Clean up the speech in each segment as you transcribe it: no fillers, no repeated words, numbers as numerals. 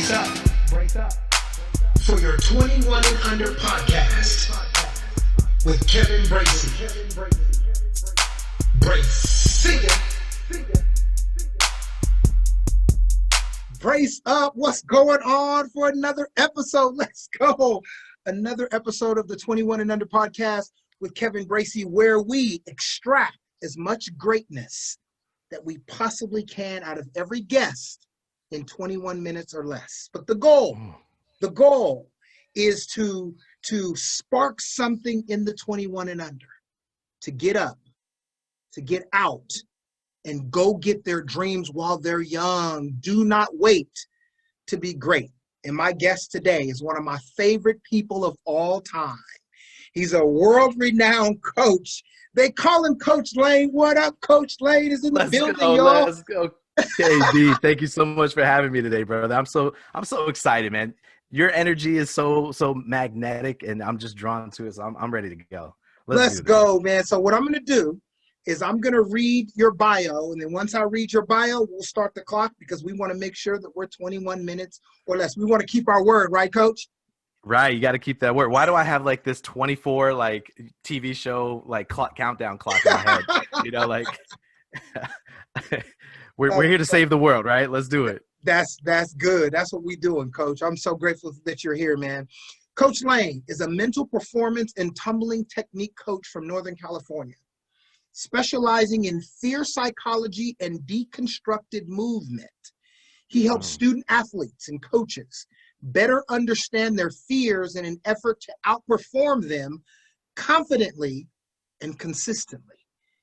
Brace up for your 21 and under podcast with Kevin Bracy. Bracy. Brace up. What's going on for another episode? Let's go. Another episode of the 21 and under podcast with Kevin Bracy, where we extract as much greatness that we possibly can out of every guest in 21 minutes or less. But the goal is to spark something in the 21 and under, to get up, to get out, and go get their dreams while they're young. Do not wait to be great. And my guest today is one of my favorite people of all time. He's a world-renowned coach. They call him Coach Lain. What up? Coach Lain is in the building, y'all. Let's go. KD, thank you so much for having me today, brother. I'm so excited, man. Your energy is so magnetic, and I'm just drawn to it. So I'm ready to go. Let's go, man. So what I'm going to do is I'm going to read your bio, and then once I read your bio, we'll start the clock because we want to make sure that we're 21 minutes or less. We want to keep our word, right, Coach? Right, you got to keep that word. Why do I have like this 24 like TV show like countdown clock in my head? You know, like we're here to save the world, right? Let's do it. That's good. That's what we're doing, Coach. I'm so grateful that you're here, man. Coach Lain is a mental performance and tumbling technique coach from Northern California, specializing in fear psychology and deconstructed movement. He helps student athletes and coaches better understand their fears in an effort to outperform them confidently and consistently.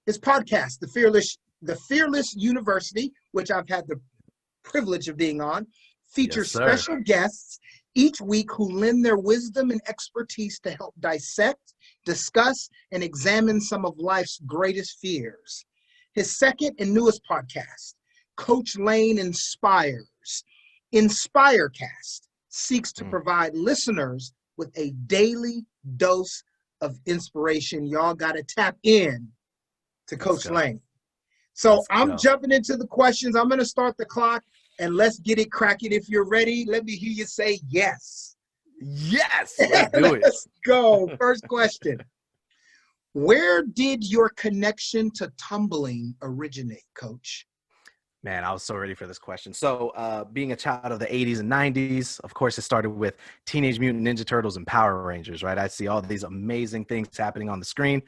His podcast, The Fearless University, which I've had the privilege of being on, features special guests each week who lend their wisdom and expertise to help dissect, discuss, and examine some of life's greatest fears. His second and newest podcast, Coach Lain Inspires, InspireCast, seeks to provide listeners with a daily dose of inspiration. Y'all got to tap in to Coach Lain. So I'm jumping into the questions. I'm going to start the clock, and let's get it cracking. If you're ready, let me hear you say yes. Yes, let's do it. Let's go. First question. Where did your connection to tumbling originate, Coach? Man, I was so ready for this question. So being a child of the 80s and 90s, of course, it started with Teenage Mutant Ninja Turtles and Power Rangers, right? I see all these amazing things happening on the screen.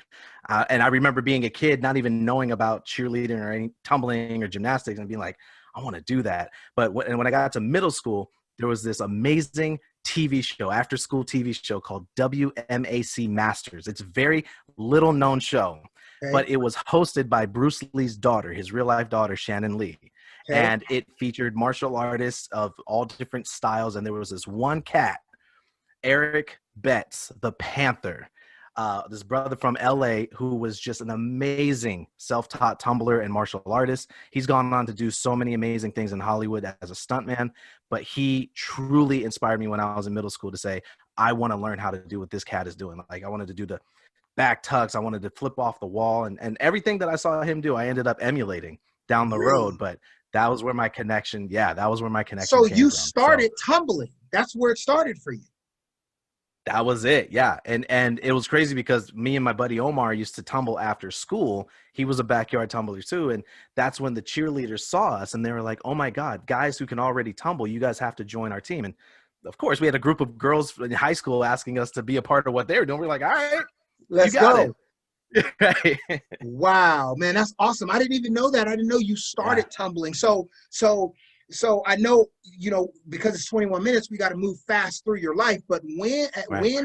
And I remember being a kid, not even knowing about cheerleading or any tumbling or gymnastics and being like, I want to do that. But when I got to middle school, there was this amazing TV show, after school TV show called WMAC Masters. It's a very little known show. Okay. But it was hosted by Bruce Lee's daughter, his real life daughter, Shannon Lee. Okay. And it featured martial artists of all different styles. And there was this one cat, Eric Betts, the Panther, this brother from LA who was just an amazing self-taught tumbler and martial artist. He's gone on to do so many amazing things in Hollywood as a stuntman, but he truly inspired me when I was in middle school to say, I want to learn how to do what this cat is doing. Like I wanted to do the back tucks. I wanted to flip off the wall, and everything that I saw him do, I ended up emulating down the road. But that was where my connection. Yeah, that was where my connection. So you started tumbling. That's where it started for you. That was it. Yeah. And it was crazy because me and my buddy Omar used to tumble after school. He was a backyard tumbler too. And that's when the cheerleaders saw us and they were like, oh my God, guys who can already tumble, you guys have to join our team. And of course we had a group of girls in high school asking us to be a part of what they were doing. We're like, all right, let's go. Right. Wow, man, that's awesome. I didn't even know that. I didn't know you started tumbling. So I know, because it's 21 minutes, we got to move fast through your life. But when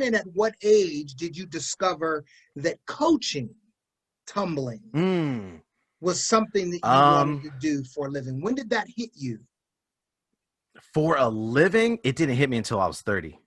and at what age did you discover that coaching tumbling was something that you wanted to do for a living? When did that hit you? For a living, it didn't hit me until I was 30.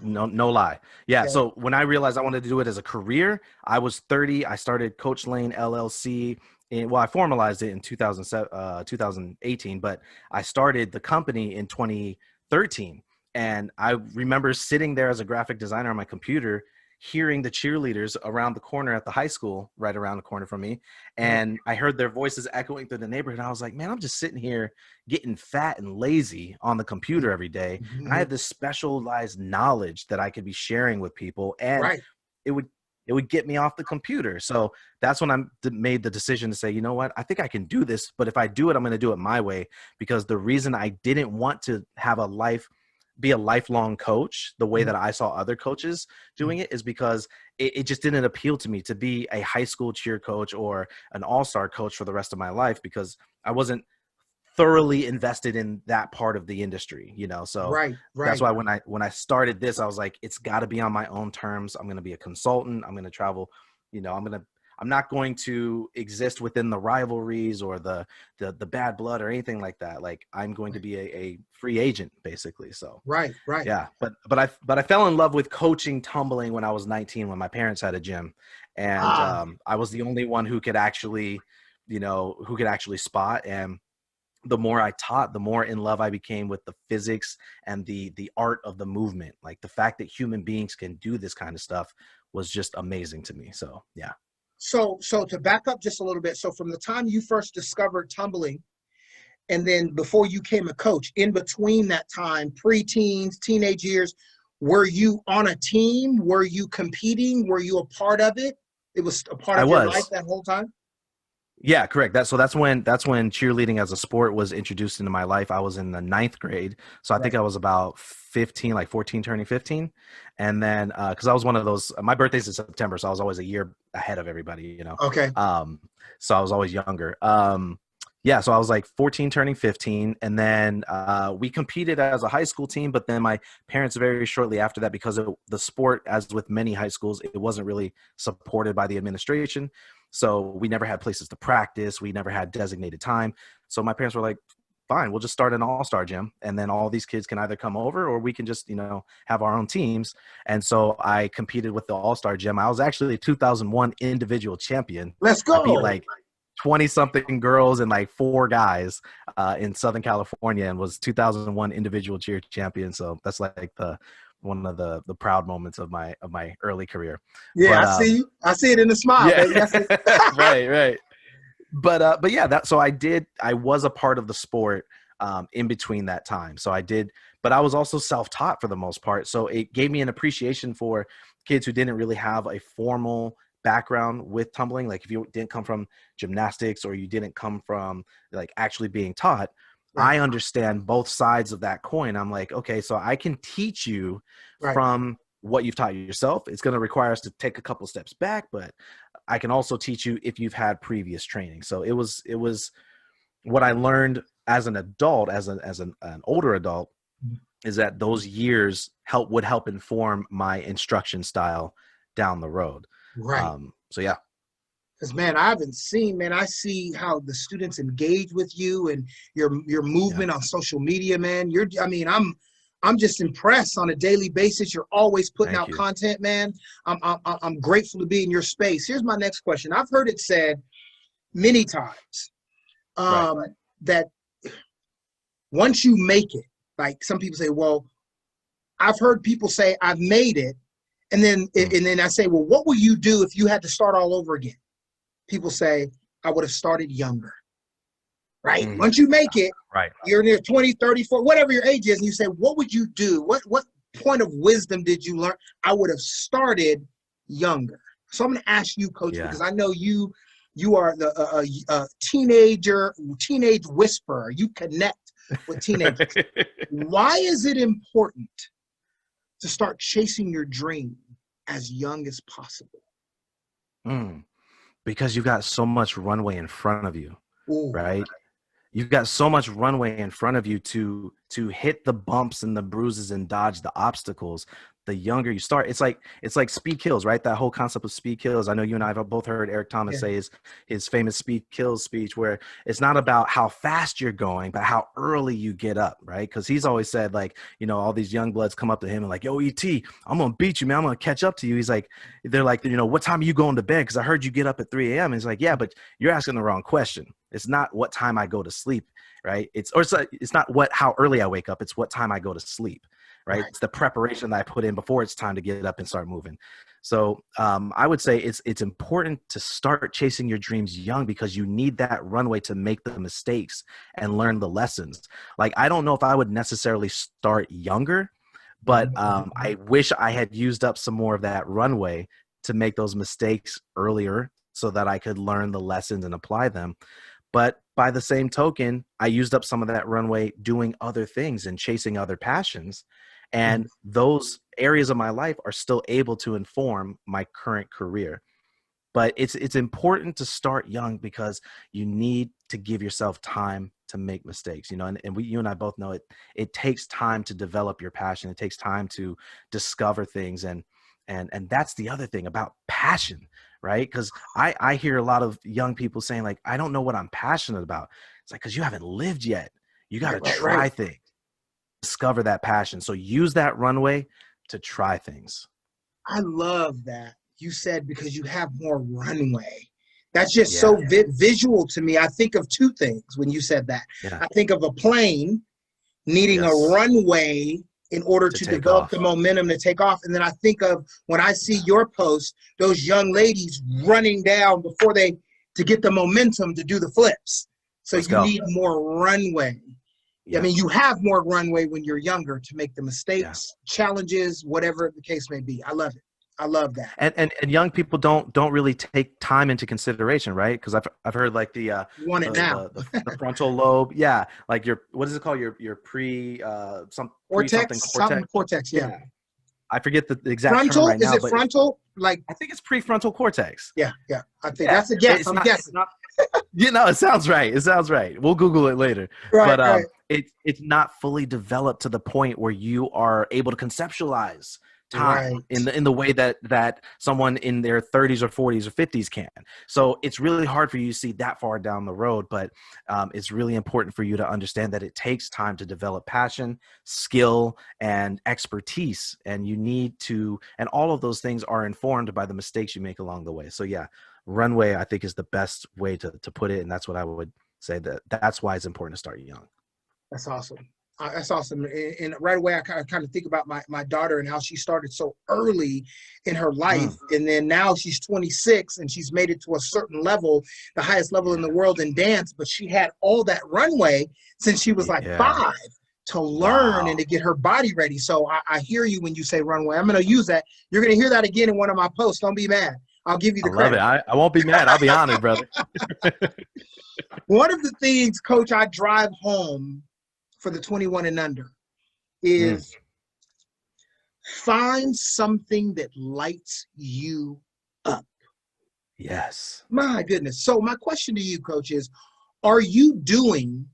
No lie. Yeah. Okay. So when I realized I wanted to do it as a career, I was 30. I started Coach Lain LLC. I formalized it in 2018, but I started the company in 2013. And I remember sitting there as a graphic designer on my computer, hearing the cheerleaders around the corner at the high school, right around the corner from me. And I heard their voices echoing through the neighborhood. And I was like, man, I'm just sitting here getting fat and lazy on the computer every day. And I had this specialized knowledge that I could be sharing with people. And it would get me off the computer. So that's when I made the decision to say, you know what, I think I can do this, but if I do it, I'm going to do it my way, because the reason I didn't want to have be a lifelong coach the way that I saw other coaches doing it is because it just didn't appeal to me to be a high school cheer coach or an all-star coach for the rest of my life, because I wasn't thoroughly invested in that part of the industry, you know? So that's why when I started this, I was like, it's got to be on my own terms. I'm going to be a consultant. I'm going to travel, you know, I'm not going to exist within the rivalries or the bad blood or anything like that. Like, I'm going to be a free agent, basically. So yeah. But I fell in love with coaching tumbling when I was 19, when my parents had a gym, and I was the only one who could actually, you know, spot. And the more I taught, the more in love I became with the physics and the art of the movement. Like, the fact that human beings can do this kind of stuff was just amazing to me. So yeah. So to back up just a little bit, so from the time you first discovered tumbling, and then before you became a coach, in between that time, pre-teens, teenage years, were you on a team? Were you competing? Were you a part of it? It was a part of your life that whole time? Yeah, correct. That's when cheerleading as a sport was introduced into my life. I was in the 9th grade. So I think I was about 15, like 14, turning 15. And then, cause I was one of those, my birthday's in September. So I was always a year ahead of everybody, you know? Okay. So I was always younger. Yeah. So I was like 14, turning 15. And then, we competed as a high school team, but then my parents very shortly after that, because of the sport, as with many high schools, it wasn't really supported by the administration. So we never had places to practice. We never had designated time. So my parents were like, fine, we'll just start an all-star gym. And then all these kids can either come over or we can just, you know, have our own teams. And so I competed with the all-star gym. I was actually a 2001 individual champion. Let's go. I beat like 20 something girls and like 4 guys in Southern California, and was 2001 individual cheer champion. So that's like one of the proud moments of my early career. Yeah, but, I see it in the smile, yeah. baby. That's it. Right. But yeah, so I was a part of the sport in between that time. So I did, but I was also self-taught for the most part. So it gave me an appreciation for kids who didn't really have a formal background with tumbling. Like, if you didn't come from gymnastics or you didn't come from like actually being taught, I understand both sides of that coin. I'm like, okay, so I can teach you from what you've taught yourself. It's going to require us to take a couple steps back, but I can also teach you if you've had previous training. So it was what I learned as an adult, as an older adult, is that those years would help inform my instruction style down the road. So yeah. Because, man, I see how the students engage with you and your movement on social media, man. I'm just impressed on a daily basis. You're always putting out content, man. I'm grateful to be in your space. Here's my next question. I've heard it said many times that once you make it, like some people say, well, I've heard people say, I've made it. And then I say, well, what will you do if you had to start all over again? People say, I would have started younger, right? Once you make it, you're near 20, 30, 40, whatever your age is, and you say, what would you do? What point of wisdom did you learn? I would have started younger. So I'm going to ask you, Coach, because I know you are the teenage whisperer. You connect with teenagers. Why is it important to start chasing your dream as young as possible? Because you've got so much runway in front of you, right? You've got so much runway in front of you to hit the bumps and the bruises and dodge the obstacles. The younger you start, it's like speed kills, right? That whole concept of speed kills. I know you and I have both heard Eric Thomas say his famous speed kills speech, where it's not about how fast you're going, but how early you get up, right? Because he's always said, like, you know, all these young bloods come up to him and like, yo, ET, I'm gonna beat you, man. I'm gonna catch up to you. He's like, they're like, you know, what time are you going to bed? Because I heard you get up at 3 a.m. And he's like, yeah, but you're asking the wrong question. It's not what time I go to sleep, right? It's not how early I wake up. It's what time I go to sleep. Right? It's the preparation that I put in before it's time to get up and start moving. So I would say it's important to start chasing your dreams young, because you need that runway to make the mistakes and learn the lessons. Like, I don't know if I would necessarily start younger, but I wish I had used up some more of that runway to make those mistakes earlier so that I could learn the lessons and apply them. But by the same token, I used up some of that runway doing other things and chasing other passions. And those areas of my life are still able to inform my current career. But it's important to start young, because you need to give yourself time to make mistakes, and you and I both know it takes time to develop your passion. It takes time to discover things. And that's the other thing about passion, right? Because I hear a lot of young people saying, like, I don't know what I'm passionate about. It's like, because you haven't lived yet. You got to try things, discover that passion. So use that runway to try things. I love that you said, because you have more runway. That's just so visual to me. I think of two things when you said that. I think of a plane needing a runway in order to develop the momentum to take off. And then I think of, when I see your post, those young ladies running down to get the momentum to do the flips. So you need more runway. I mean, you have more runway when you're younger to make the mistakes, challenges, whatever the case may be. I love it. I love that. And young people don't really take time into consideration, right? Because I've heard, like, the frontal lobe, like what is it called? Your cortex. Yeah. I forget the exact frontal term right now. Is it frontal? Like, I think it's prefrontal cortex. Yeah. I think that's a guess. I'm guessing. It sounds right. It sounds right. We'll Google it later. But it's not fully developed to the point where you are able to conceptualize time in the way that someone in their 30s or 40s or 50s can. So it's really hard for you to see that far down the road, but it's really important for you to understand that it takes time to develop passion, skill, and expertise. And you need to, and all of those things are informed by the mistakes you make along the way. So runway, I think, is the best way to put it. And that's what I would say, that's why it's important to start young. That's awesome. That's awesome. And right away, I kind of think about my daughter and how she started so early in her life. And then now she's 26 and she's made it to a certain level, the highest level in the world in dance. But she had all that runway since she was like 5 to learn and to get her body ready. So I hear you when you say runway. I'm going to use that. You're going to hear that again in one of my posts. Don't be mad. I'll give you the credit. Love it. I won't be mad. I'll be honored, brother. One of the things, Coach, I drive home for the 21 and under is find something that lights you up. Yes. My goodness. So my question to you, Coach, is, are you doing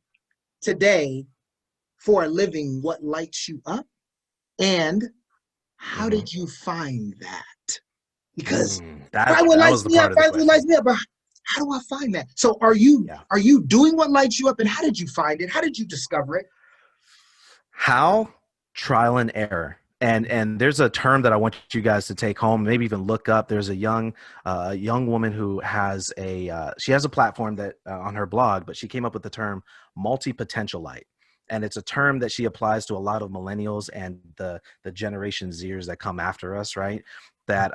today for a living what lights you up? And how did you find that? Because what lights me up, but how do I find that? So are you doing what lights you up, and how did you find it? How did you discover it? How? Trial and error. And there's a term that I want you guys to take home, maybe even look up. There's a young woman who has she has a platform that on her blog, but she came up with the term multi-potentialite. And it's a term that she applies to a lot of millennials and the Generation Zers that come after us, right? That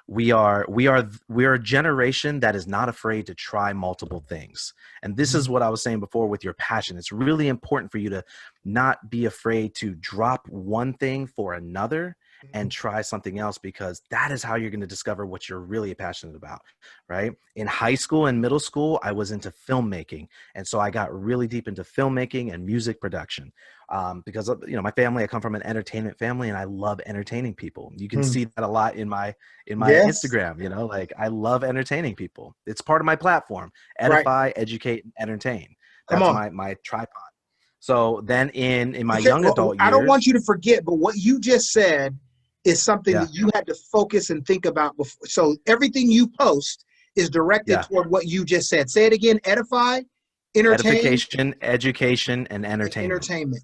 we are a generation that is not afraid to try multiple things. And this is what I was saying before with your passion. It's really important for you to not be afraid to drop one thing for another and try something else, because that is how you're going to discover what you're really passionate about, right? In high school and middle school, I was into filmmaking. And so I got really deep into filmmaking and music production because of, my family, I come from an entertainment family and I love entertaining people. You can see that a lot in my Instagram, like I love entertaining people. It's part of my platform, edify, educate, and entertain. That's my tripod. So then in my young adult years, I don't want you to forget, but what you just said is something that you had to focus and think about before. So everything you post is directed toward what you just said. Say it again: edify, entertain, edification, education, and entertainment.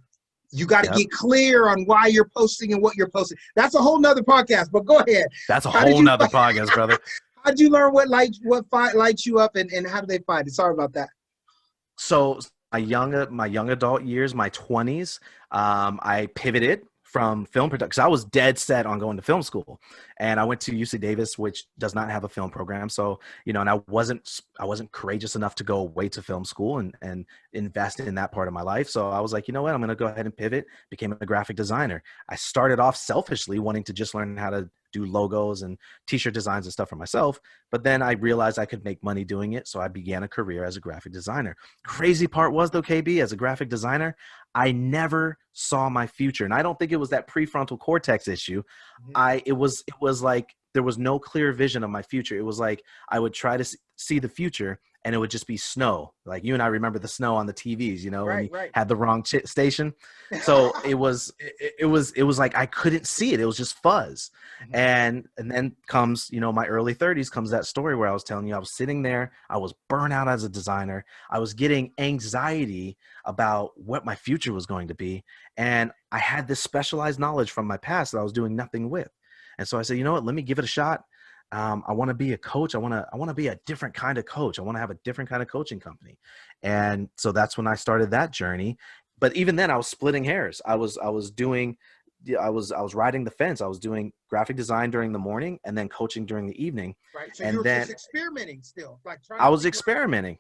You got to get clear on why you're posting and what you're posting. That's a whole nother podcast, but go ahead. That's a whole nother podcast, brother. How did you learn what lights you up, and how do they find it? Sorry about that. So my young adult years, my 20s, I pivoted from film production. I was dead set on going to film school, and I went to UC Davis, which does not have a film program. So, and I wasn't courageous enough to go away to film school and invest in that part of my life. So I was like, you know what, I'm going to go ahead and pivot, became a graphic designer. I started off selfishly wanting to just learn how to do logos and t-shirt designs and stuff for myself. But then I realized I could make money doing it. So I began a career as a graphic designer. Crazy part was though, KB, as a graphic designer, I never saw my future. And I don't think it was that prefrontal cortex issue. It was like there was no clear vision of my future. It was like I would try to see the future and it would just be snow. Like you and I remember the snow on the TVs, when you had the wrong station. So it was like I couldn't see it. It was just fuzz. And then comes, my early 30s comes that story where I was telling you I was sitting there, I was burnt out as a designer. I was getting anxiety about what my future was going to be. And I had this specialized knowledge from my past that I was doing nothing with. And so I said, you know what, let me give it a shot. I want to be a coach. I want to be a different kind of coach. I want to have a different kind of coaching company. And so that's when I started that journey. But even then I was splitting hairs. I was riding the fence. I was doing graphic design during the morning and then coaching during the evening. Right. So you were just experimenting still. I was experimenting.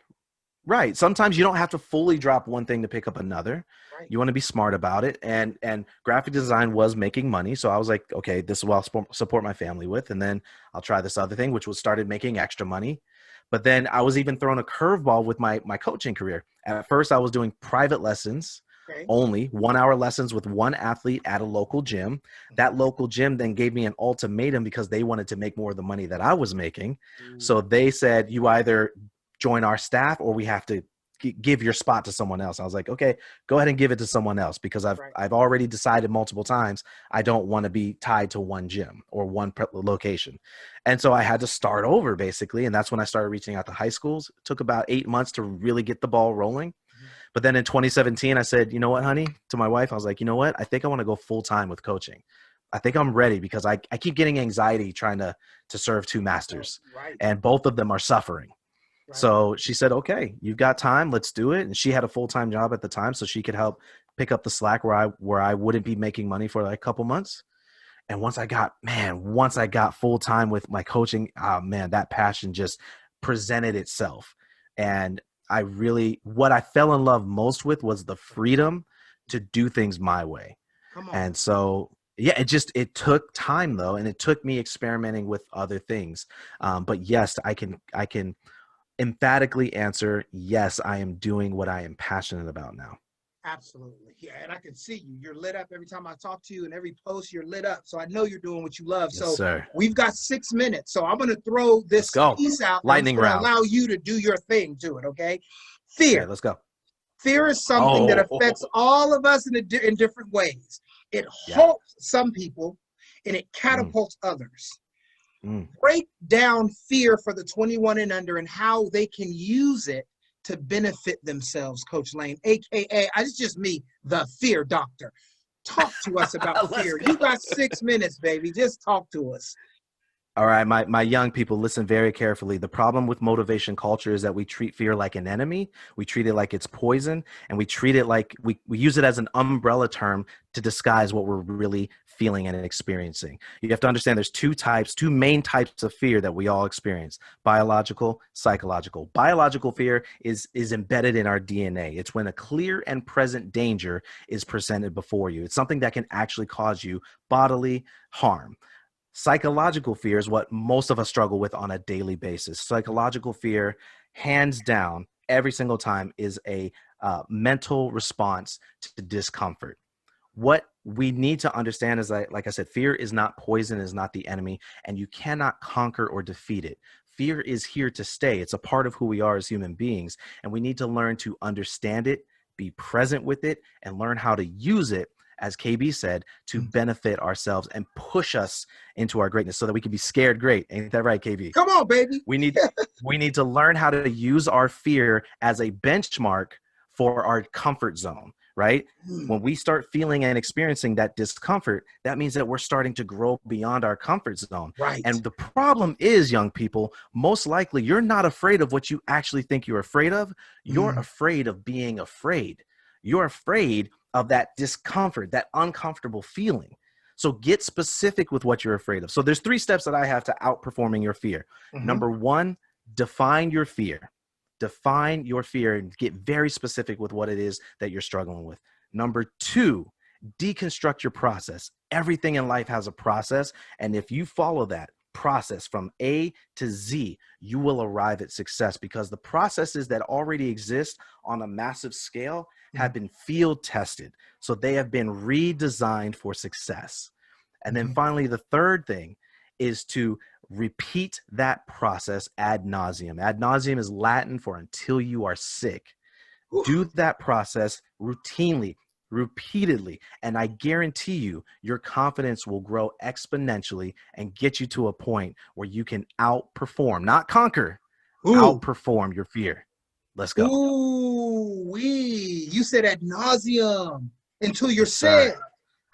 Right. Sometimes you don't have to fully drop one thing to pick up another. Right. You want to be smart about it. And graphic design was making money. So I was like, okay, this is what I'll support my family with. And then I'll try this other thing, which was started making extra money. But then I was even throwing a curveball with my coaching career. At first I was doing private lessons, only 1 hour lessons with one athlete at a local gym. That local gym then gave me an ultimatum because they wanted to make more of the money that I was making. So they said, you either join our staff or we have to give your spot to someone else. I was like, okay, go ahead and give it to someone else because I've already decided multiple times I don't want to be tied to one gym or one location. And so I had to start over basically. And that's when I started reaching out to high schools. It took about 8 months to really get the ball rolling. But then in 2017, I said, you know what, honey, to my wife, I was like, you know what? I think I want to go full time with coaching. I think I'm ready because I keep getting anxiety trying to serve two masters and both of them are suffering. So she said, okay, you've got time. Let's do it. And she had a full-time job at the time, so she could help pick up the slack where I wouldn't be making money for like a couple months. And once I got full-time with my coaching, that passion just presented itself. And what I fell in love most with was the freedom to do things my way. And so, it took time though. And it took me experimenting with other things. But yes, I can emphatically answer, yes, I am doing what I am passionate about now. Absolutely. Yeah. And I can see you. You're lit up every time I talk to you and every post you're lit up. So I know you're doing what you love. Yes, sir. We've got 6 minutes. So I'm going to throw this piece out. Lightning round. Allow you to do your thing to it. Okay. Fear. Okay, let's go. Fear is something that affects all of us in different ways. It halts some people and it catapults others. Break down fear for the 21 and under and how they can use it to benefit themselves, Coach Lain, AKA, it's just me, the fear doctor. Talk to us about fear. You got 6 minutes, baby. Just talk to us. All right, my young people, listen very carefully. The problem with motivation culture is that we treat fear like an enemy. We treat it like it's poison, and we treat it like we use it as an umbrella term to disguise what we're really feeling and experiencing. You have to understand there's two main types of fear that we all experience: biological, psychological. Biological fear is embedded in our DNA. It's when a clear and present danger is presented before you. It's something that can actually cause you bodily harm. Psychological fear is what most of us struggle with on a daily basis. Psychological fear, hands down, every single time is a mental response to discomfort. What we need to understand is that, like I said, fear is not poison, is not the enemy, and you cannot conquer or defeat it. Fear is here to stay. It's a part of who we are as human beings, and we need to learn to understand it, be present with it, and learn how to use it, as KB said, to benefit ourselves and push us into our greatness so that we can be scared great. Ain't that right, KB? Come on, baby. We need to learn how to use our fear as a benchmark for our comfort zone, right? When we start feeling and experiencing that discomfort, that means that we're starting to grow beyond our comfort zone. Right. And the problem is, young people, most likely you're not afraid of what you actually think you're afraid of. You're afraid of being afraid. You're afraid of that discomfort, that uncomfortable feeling. So get specific with what you're afraid of. So there's 3 steps that I have to outperforming your fear. Number 1, define your fear. Define your fear and get very specific with what it is that you're struggling with. Number 2, deconstruct your process. Everything in life has a process. And if you follow that process from A to Z, you will arrive at success, because the processes that already exist on a massive scale have been field tested. So they have been redesigned for success. And then finally, the third thing is to repeat that process ad nauseum. Ad nauseum is Latin for until you are sick. Do that process routinely, repeatedly, and I guarantee you your confidence will grow exponentially and get you to a point where you can outperform, not conquer, outperform your fear. Let's go. You said ad nauseum, until you're sick.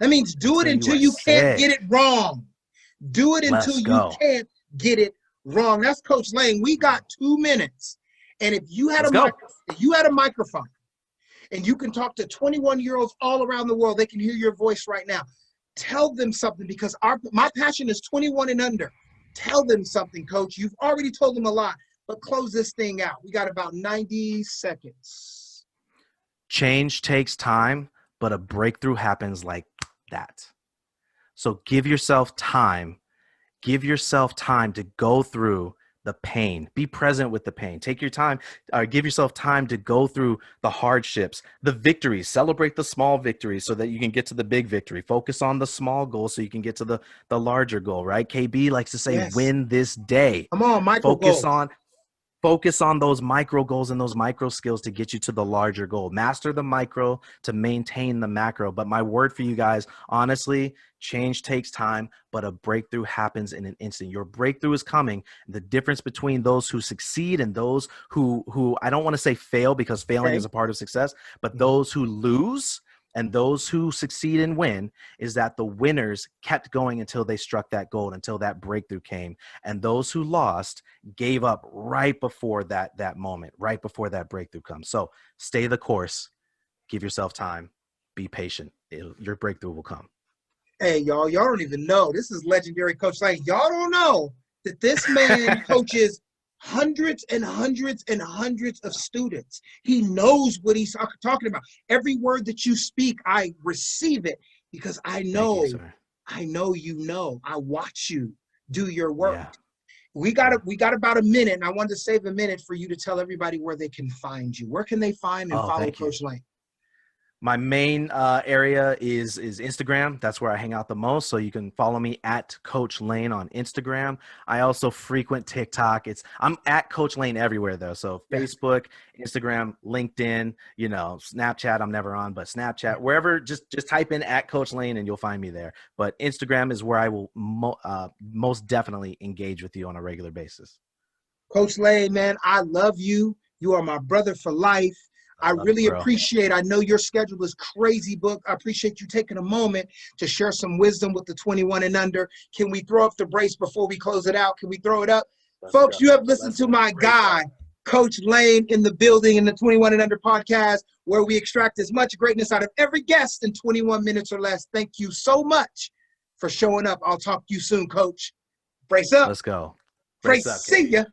That means do it until you can't get it wrong. Do it until you can't get it wrong. That's Coach Lain. We got 2 minutes. And if you had a microphone, and you can talk to 21-year-olds all around the world, they can hear your voice right now. Tell them something, because my passion is 21 and under. Tell them something, Coach. You've already told them a lot, but close this thing out. We got about 90 seconds. Change takes time, but a breakthrough happens like that. So give yourself time. Give yourself time to go through the pain. Be present with the pain. Take your time, give yourself time to go through the hardships, the victories. Celebrate the small victories so that you can get to the big victory. Focus on the small goal so you can get to the larger goal, right? KB likes to say, win this day. Come on, micro goals. Focus on those micro goals and those micro skills to get you to the larger goal. Master the micro to maintain the macro. But my word for you guys, honestly, change takes time, but a breakthrough happens in an instant. Your breakthrough is coming. The difference between those who succeed and those who I don't want to say fail, because failing is a part of success, but those who lose and those who succeed and win is that the winners kept going until they struck that goal, until that breakthrough came. And those who lost gave up right before that moment, right before that breakthrough comes. So stay the course, give yourself time, be patient. Your breakthrough will come. Hey, y'all don't even know. This is legendary Coach Lain. Y'all don't know that this man coaches hundreds and hundreds and hundreds of students. He knows what he's talking about. Every word that you speak, I receive it, because I know, you know. I watch you do your work. Yeah. We got about a minute, and I wanted to save a minute for you to tell everybody where they can find you. Where can they find and follow Coach Lain? My main area is Instagram. That's where I hang out the most. So you can follow me at Coach Lain on Instagram. I also frequent TikTok. I'm at Coach Lain everywhere though. So Facebook, Instagram, LinkedIn, Snapchat. I'm never on, but Snapchat, wherever, just type in at Coach Lain and you'll find me there. But Instagram is where I will most definitely engage with you on a regular basis. Coach Lain, man, I love you. You are my brother for life. I really appreciate, I know your schedule is crazy book. I appreciate you taking a moment to share some wisdom with the 21 and under. Can we throw up the brace before we close it out? Can we throw it up? Folks, you have listened to my guy, Coach Lain, in the building in the 21 and under podcast, where we extract as much greatness out of every guest in 21 minutes or less. Thank you so much for showing up. I'll talk to you soon, Coach. Brace up. Let's go. Brace up. See ya.